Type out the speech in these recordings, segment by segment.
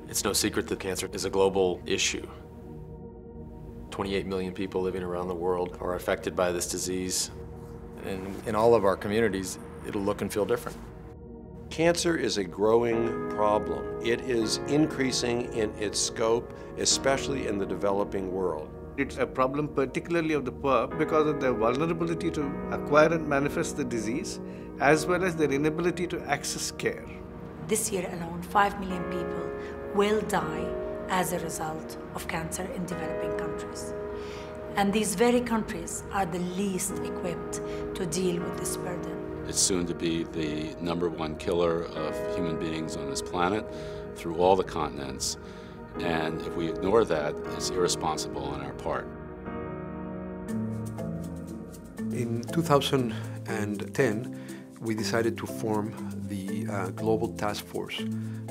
It's no secret that cancer is a global issue. 28 million people living around the world are affected by this disease. And in all of our communities, it'll look and feel different. Cancer is a growing problem. It is increasing in its scope, especially in the developing world. It's a problem particularly of the poor because of their vulnerability to acquire and manifest the disease, as well as their inability to access care. This year alone, 5 million people will die as a result of cancer in developing countries. And these very countries are the least equipped to deal with this burden. It's soon to be the #1 killer of human beings on this planet through all the continents. And if we ignore that, it's irresponsible on our part. In 2010, we decided to form the Global Task Force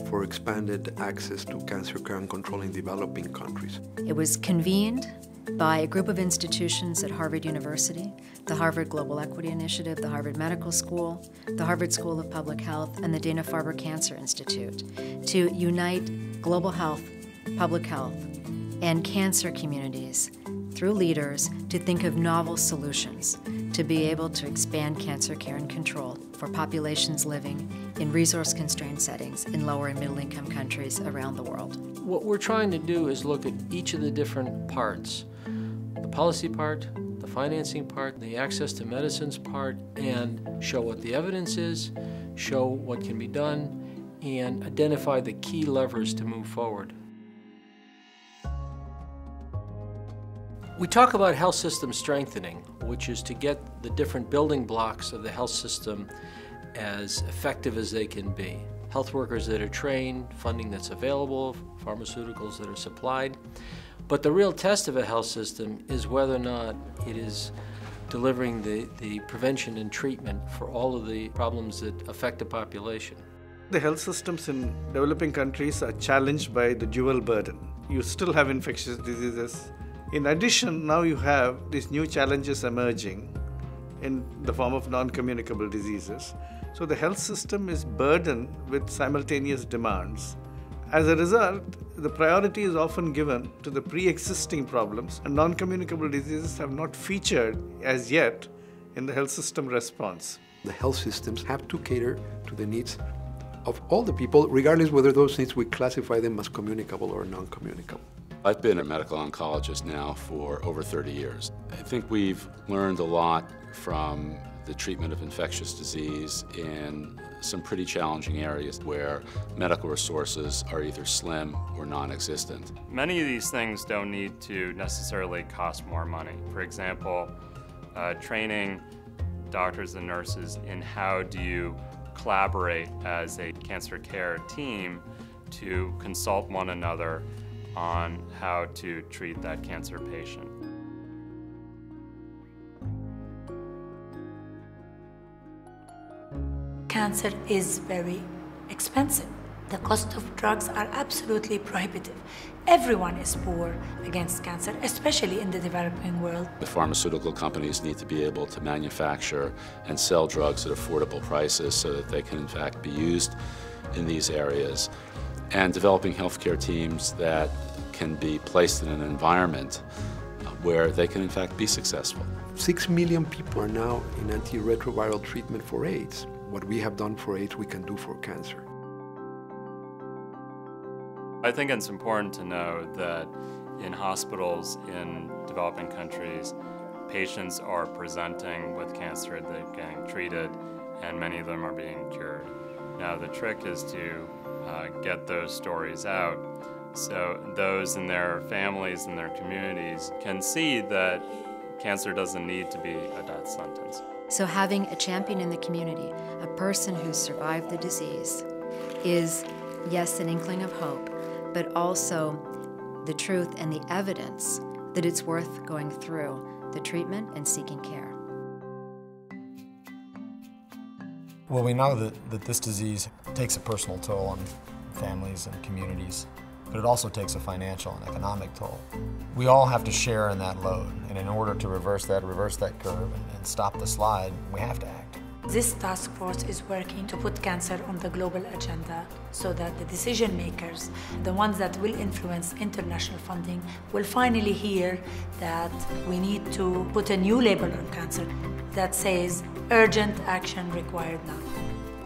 for expanded access to cancer care and control in developing countries. It was convened by a group of institutions at Harvard University, the Harvard Global Equity Initiative, the Harvard Medical School, the Harvard School of Public Health, and the Dana-Farber Cancer Institute to unite global health, public health, and cancer communities through leaders to think of novel solutions to be able to expand cancer care and control for populations living in resource-constrained settings in lower and middle-income countries around the world. What we're trying to do is look at each of the different parts, the policy part, the financing part, the access to medicines part, and show what the evidence is, show what can be done, and identify the key levers to move forward. We talk about health system strengthening, which is to get the different building blocks of the health system as effective as they can be. Health workers that are trained, funding that's available, pharmaceuticals that are supplied. But the real test of a health system is whether or not it is delivering the prevention and treatment for all of the problems that affect the population. The health systems in developing countries are challenged by the dual burden. You still have infectious diseases. In addition, now you have these new challenges emerging in the form of non-communicable diseases. So the health system is burdened with simultaneous demands. As a result, the priority is often given to the pre-existing problems, and non-communicable diseases have not featured as yet in the health system response. The health systems have to cater to the needs of all the people, regardless whether those needs we classify them as communicable or non-communicable. I've been a medical oncologist now for over 30 years. I think we've learned a lot from the treatment of infectious disease in some pretty challenging areas where medical resources are either slim or non-existent. Many of these things don't need to necessarily cost more money. For example, training doctors and nurses in how do you collaborate as a cancer care team to consult one another on how to treat that cancer patient. Cancer is very expensive. The cost of drugs are absolutely prohibitive. Everyone is poor against cancer, especially in the developing world. The pharmaceutical companies need to be able to manufacture and sell drugs at affordable prices so that they can in fact be used in these areas. And developing healthcare teams that can be placed in an environment where they can in fact be successful. 6 million people are now in antiretroviral treatment for AIDS. What we have done for AIDS, we can do for cancer. I think it's important to know that in hospitals in developing countries, patients are presenting with cancer, they're getting treated, and many of them are being cured. Now the trick is to get those stories out so those in their families and their communities can see that cancer doesn't need to be a death sentence. So having a champion in the community, a person who's survived the disease, is, yes, an inkling of hope, but also the truth and the evidence that it's worth going through the treatment and seeking care. Well, we know that this disease takes a personal toll on families and communities, but it also takes a financial and economic toll. We all have to share in that load, and in order to reverse that curve and stop the slide, we have to act. This task force is working to put cancer on the global agenda so that the decision makers, the ones that will influence international funding, will finally hear that we need to put a new label on cancer that says urgent action required now.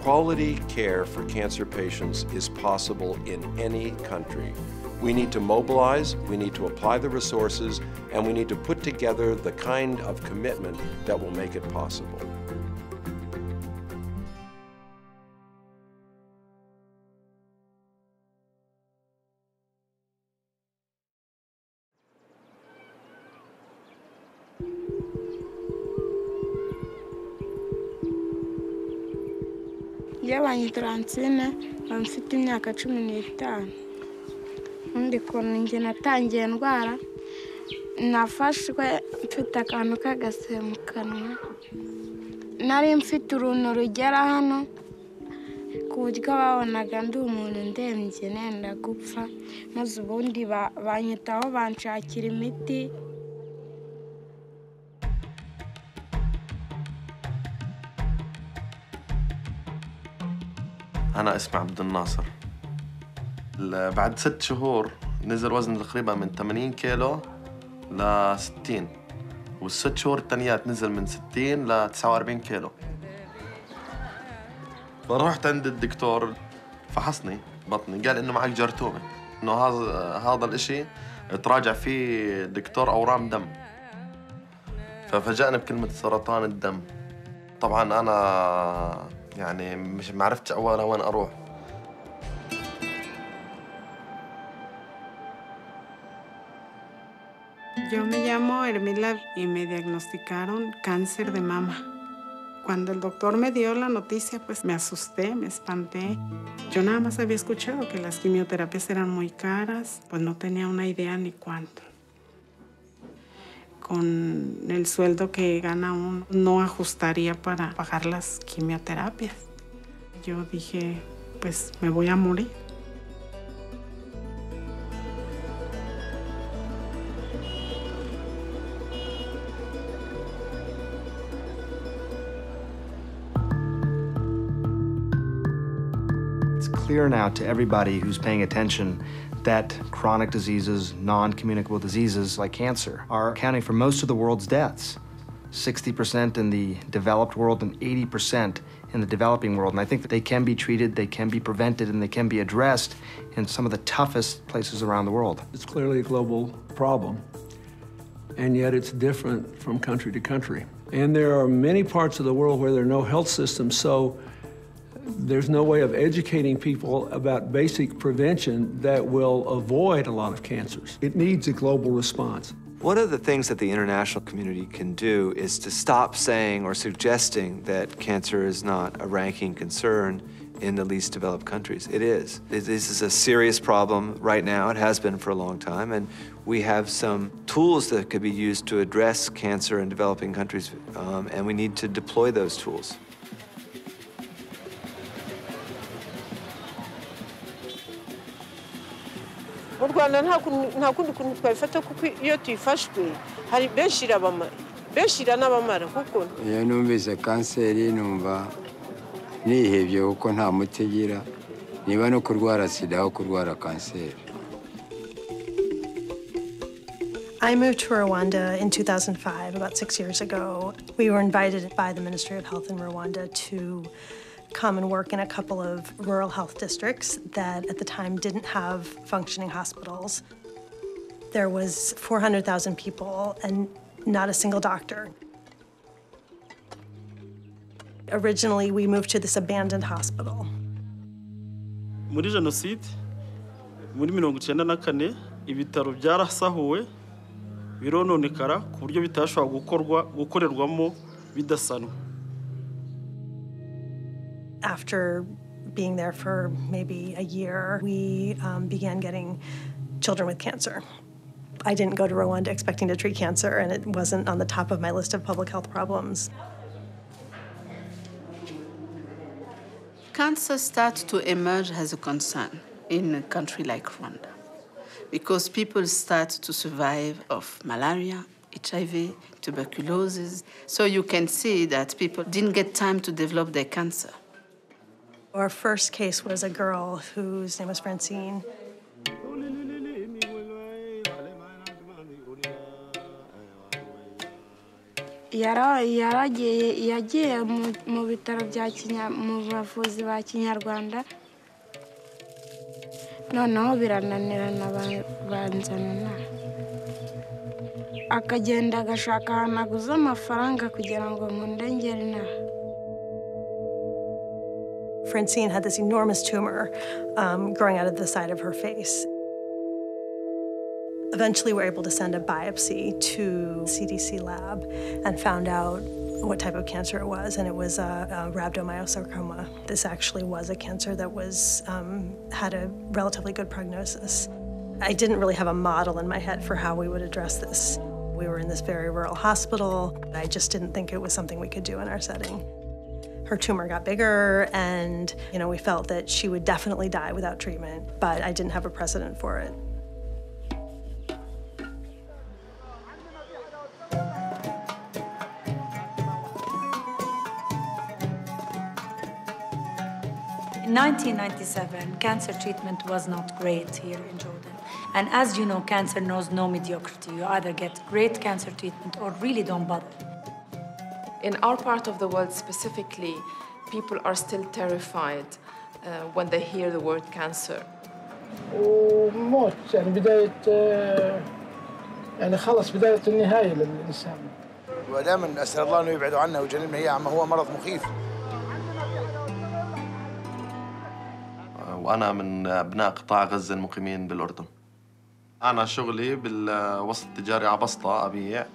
Quality care for cancer patients is possible in any country. We need to mobilize, we need to apply the resources, and we need to put together the kind of commitment that will make it possible. Yabanye Francine, mfite imyaka 15. Undi kuntu nge natangiye ndwara, nafashwe mfite akantu k'agase mu kanwa. Nari mfite uruntu rugera hano, ku buryo babonaga ndi umuntu ndembye nenda gupfa, maze ubundi banyitaho banshakira imiti. أنا اسمي عبد الناصر. بعد 6 شهور نزل وزني تقريبا من 80 كيلو ل 60، وال6 شهور التانيات نزل من 60 ل 49 كيلو. فرحت عند الدكتور فحصني بطني، قال إنه معك جرثومة، إنه هذا الإشي تراجع فيه دكتور أورام دم. ففاجأني بكلمة سرطان الدم. طبعاً أنا يعني مش معرفتش أولا وين أروح. Yo me llamo Hermila y me diagnosticaron cáncer de mama. Cuando el doctor me dio la noticia, pues me asusté, me espanté. Yo nada más había escuchado que las quimioterapias eran muy caras, pues no tenía una idea ni cuánto. Con el sueldo que gana uno, no ajustaría para pagar las quimioterapias. Yo dije, pues me voy a morir. It's clear now to everybody who's paying attention that chronic diseases, non-communicable diseases like cancer are accounting for most of the world's deaths. 60% in the developed world and 80% in the developing world. And I think that they can be treated, they can be prevented, and they can be addressed in some of the toughest places around the world. It's clearly a global problem, and yet it's different from country to country. And there are many parts of the world where there are no health systems, so there's no way of educating people about basic prevention that will avoid a lot of cancers. It needs a global response. One of the things that the international community can do is to stop saying or suggesting that cancer is not a ranking concern in the least developed countries. It is. This is a serious problem right now. It has been for a long time, and we have some tools that could be used to address cancer in developing countries, and we need to deploy those tools. mu Rwanda nta kundi kuntu twabifata kuko iyo tuyifashwe hari benshi n'abamara kuko iyo numvise kanseri numva nihebye kuko nta muti igira niba no kurwara sida aho kurwara kanseri. I moved to Rwanda in 2005, about 6 years ago. We were invited by the Ministry of Health in Rwanda to come and work in a couple of rural health districts that at the time didn't have functioning hospitals. There was 400,000 people and not a single doctor. Originally, we moved to this abandoned hospital. Muri jenoside, muri 1994, ibitaro byarasahuwe, birononekara ku buryo bitashobora gukorerwamo bidasanwa. After being there for maybe a year, we began getting children with cancer. I didn't go to Rwanda expecting to treat cancer, and it wasn't on the top of my list of public health problems. Cancer starts to emerge as a concern in a country like Rwanda because people start to survive of malaria, HIV, tuberculosis. So you can see that people didn't get time to develop their cancer. Our first case was a girl whose name was Francine. yagiye mu bitaro mu bavuzi ba kinyarwanda noneho birananirana banzana akagenda agashaka ahantu aguza amafaranga kugira ngo nkundengere inaha. Francine had this enormous tumor growing out of the side of her face. Eventually, we were able to send a biopsy to CDC lab and found out what type of cancer it was, and it was a Rhabdomyosarcoma. This actually was a cancer that had a relatively good prognosis. I didn't really have a model in my head for how we would address this. We were in this very rural hospital. I just didn't think it was something we could do in our setting. Her tumor got bigger, and we felt that she would definitely die without treatment, but I didn't have a precedent for it. In 1997, cancer treatment was not great here in Jordan. And as you know, cancer knows no mediocrity. You either get great cancer treatment or really don't bother. In our part of the world specifically, people are still terrified when they hear the word cancer. وموت يعني بداية يعني خلص بداية النهاية للإنسان. ودائما أسأل الله إنه يبعد عنا ويجنبنا إياه عما هو مرض مخيف. وأنا من أبناء قطاع غزة المقيمين بالأردن. أنا شغلي بالوسط التجاري على بسطة أبيع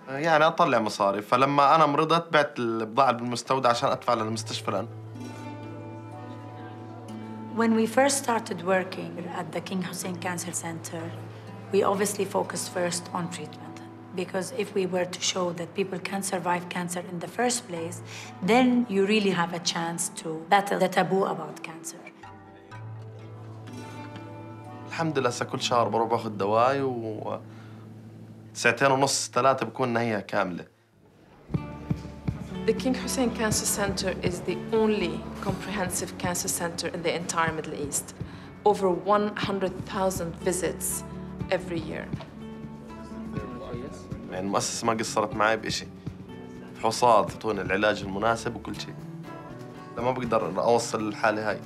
يعني أطلع مصاري، فلما أنا مرضت بعت البضاعة بالمستودع عشان أدفع للمستشفى الآن. When we first started working at the King Hussein Cancer Center, we obviously focused first on treatment. Because if we were to show that people can survive cancer in the first place, then you really have a chance to battle the taboo about cancer. الحمد لله كل شهر بروح باخذ دواي ساعتين ونص 3 بكون نهاية كاملة. The King Hussein Cancer Center is the only comprehensive cancer center in the entire Middle East. Over 100,000 visits every year. يعني المؤسسة ما قصرت معي بإشي. فحوصات تعطوني العلاج المناسب وكل شيء. لما بقدر أوصل الحالة هاي.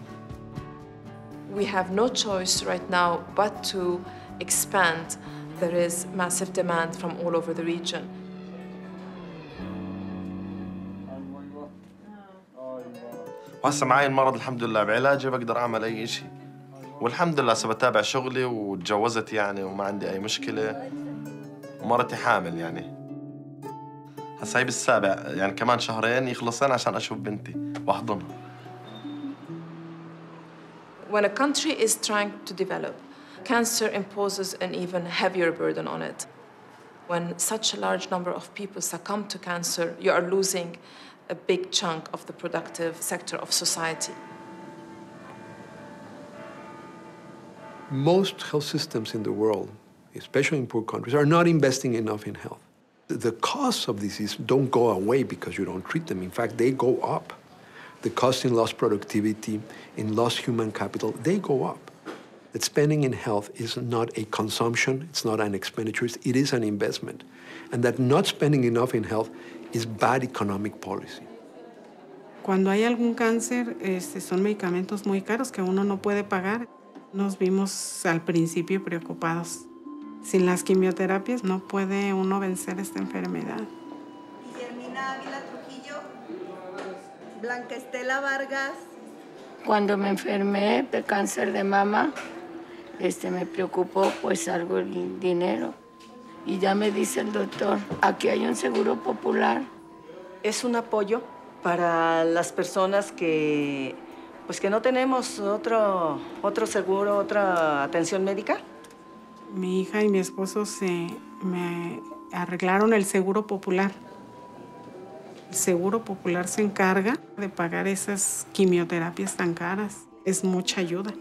We have no choice right now but to expand. There is massive demand from all over the region. وهسه معي المرض الحمد لله بعلاجه بقدر أعمل أي شيء. والحمد لله بتابع شغلي وتجوزت يعني وما عندي أي مشكلة. ومرتي حامل يعني. هسه هي بالسابع يعني كمان شهرين يخلصين عشان أشوف بنتي وأحضنها. When a country is trying to develop, cancer imposes an even heavier burden on it. When such a large number of people succumb to cancer, you are losing a big chunk of the productive sector of society. Most health systems in the world, especially in poor countries, are not investing enough in health. The costs of disease don't go away because you don't treat them. In fact, they go up. The cost in lost productivity, in lost human capital, they go up. That spending in health is not a consumption, it's not an expenditure, it is an investment. And that not spending enough in health is bad economic policy. Cuando hay algún cáncer, son medicamentos muy caros que uno no puede pagar. Nos vimos al principio preocupados. Sin las quimioterapias no puede uno vencer esta enfermedad. Blanca Estela Vargas. Cuando me enfermé de cáncer de mama, me preocupó pues algo el dinero. Y ya me dice el doctor, aquí hay un seguro popular. Es un apoyo para las personas que no tenemos otro seguro, otra atención médica. Mi hija y mi esposo me arreglaron el seguro popular. El Seguro Popular se encarga de pagar esas quimioterapias tan caras. Es mucha ayuda.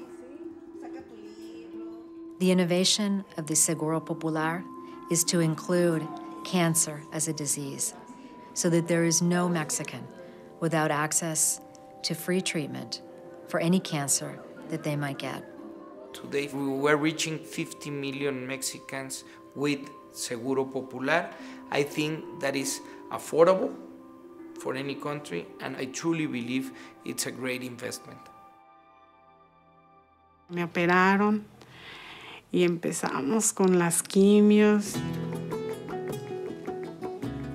The innovation of the Seguro Popular is to include cancer as a disease, so that there is no Mexican without access to free treatment for any cancer that they might get. Today, we were reaching 50 million Mexicans with Seguro Popular. I think that is affordable for any country, and I truly believe it's a great investment. Me operaron y empezamos con las quimios.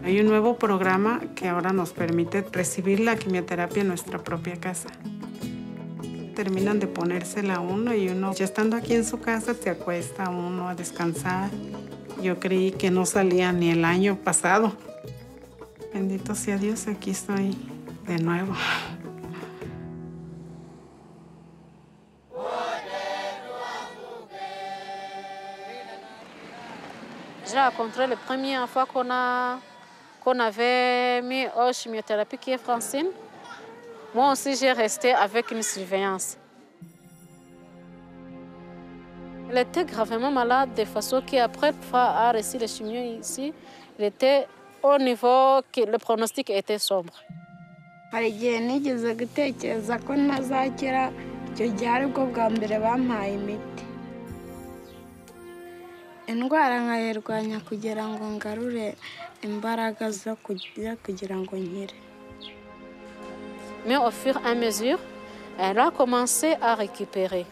Hay un nuevo programa que ahora nos permite recibir la quimioterapia en nuestra propia casa. Terminan de ponérsela uno y uno, ya estando aquí en su casa, se acuesta uno a descansar. Yo creí que no salía ni el año pasado. Bendito sea Dios, aquí estoy de nuevo. J'ai rencontré la première fois qu'on avait mis aux chimiothérapie qui est Francine. Moi aussi, j'ai resté avec une surveillance. Elle était gravement malade de façon qu'après avoir reçu les chimios ici, elle était au niveau que le pronostic était sombre. Hari igihe nigeze gutekereza ko ntazakira, icyo gihe aribwo bwa mbere bampaye imiti. Indwara nkayirwanya kugira ngo ngarure imbaraga zo kugira ngo nkire. Mais au fur et à mesure, elle a commencé à récupérer.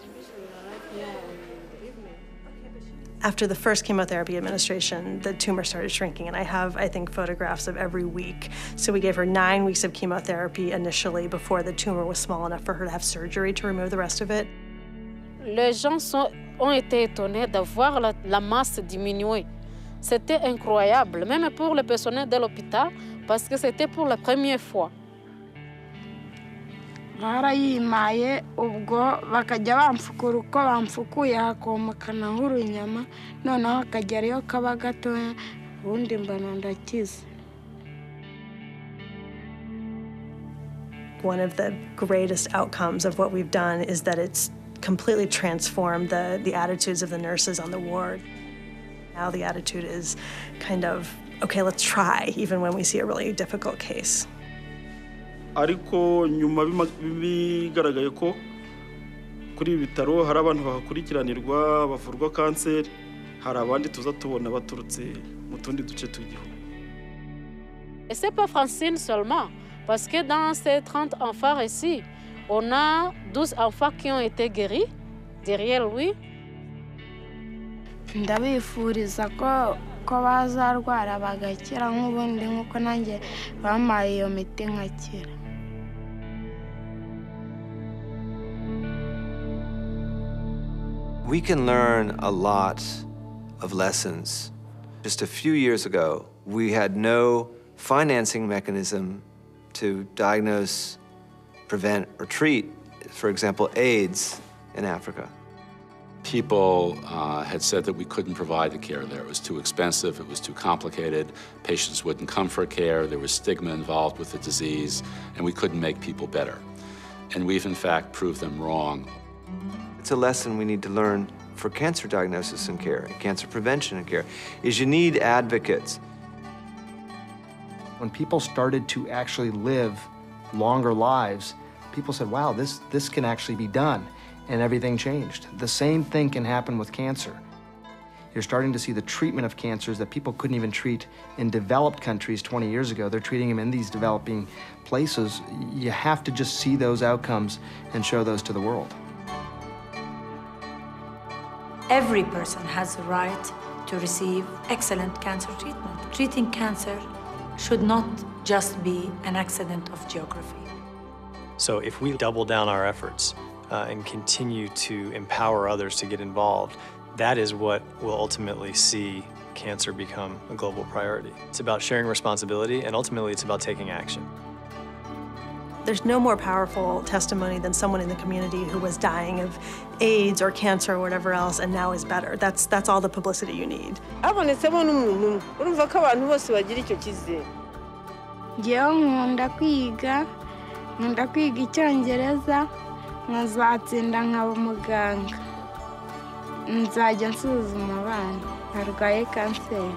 After the first chemotherapy administration, the tumor started shrinking, and I have, I think, photographs of every week. So we gave her 9 weeks of chemotherapy initially before the tumor was small enough for her to have surgery to remove the rest of it. Les gens ont été étonnés de voir la masse diminuer. C'était incroyable, même pour le personnel de l'hôpital, parce que c'était pour la première fois. Barayimaye ubwo bakajya bamfukura uko bamfukuye hakomokana nk'urunyama noneho hakagerayo kaba gatoya ubundi mbona ndakize. One of the greatest outcomes of what we've done is that it's completely transformed the attitudes of the nurses on the ward. Now the attitude is kind of, okay, let's try, even when we see a really difficult case. Ariko nyuma bigaragaye ko kuri ibi bitaro hari abantu bahakurikiranirwa bavurwa kanseri, hari abandi tuza tubona baturutse mu tundi duce tw'igihugu. Et c'est pas Francine seulement, parce que dans ces 30 enfants ici, on a 12 enfants qui ont été guéris derrière lui. Ndabifuriza ko bazarwara bagakira nk'ubundi nk'uko nanjye bampaye iyo miti nkakira. We can learn a lot of lessons. Just a few years ago, we had no financing mechanism to diagnose, prevent, or treat, for example, AIDS in Africa. People had said that we couldn't provide the care there. It was too expensive, it was too complicated, patients wouldn't come for care, there was stigma involved with the disease, and we couldn't make people better. And we've in fact proved them wrong. It's a lesson we need to learn for cancer diagnosis and care, cancer prevention and care, is you need advocates. When people started to actually live longer lives, people said, wow, this can actually be done, and everything changed. The same thing can happen with cancer. You're starting to see the treatment of cancers that people couldn't even treat in developed countries 20 years ago. They're treating them in these developing places. You have to just see those outcomes and show those to the world. Every person has the right to receive excellent cancer treatment. Treating cancer should not just be an accident of geography. So if we double down our efforts and continue to empower others to get involved, that is what will ultimately see cancer become a global priority. It's about sharing responsibility, and ultimately it's about taking action. There's no more powerful testimony than someone in the community who was dying of AIDS or cancer or whatever else and now is better. That's all the publicity you need. Njyewe nkunda kwiga Icyongereza, nkazatsinda nkaba umuganga. Nzajya nsuzuma abana barwaye kanseri.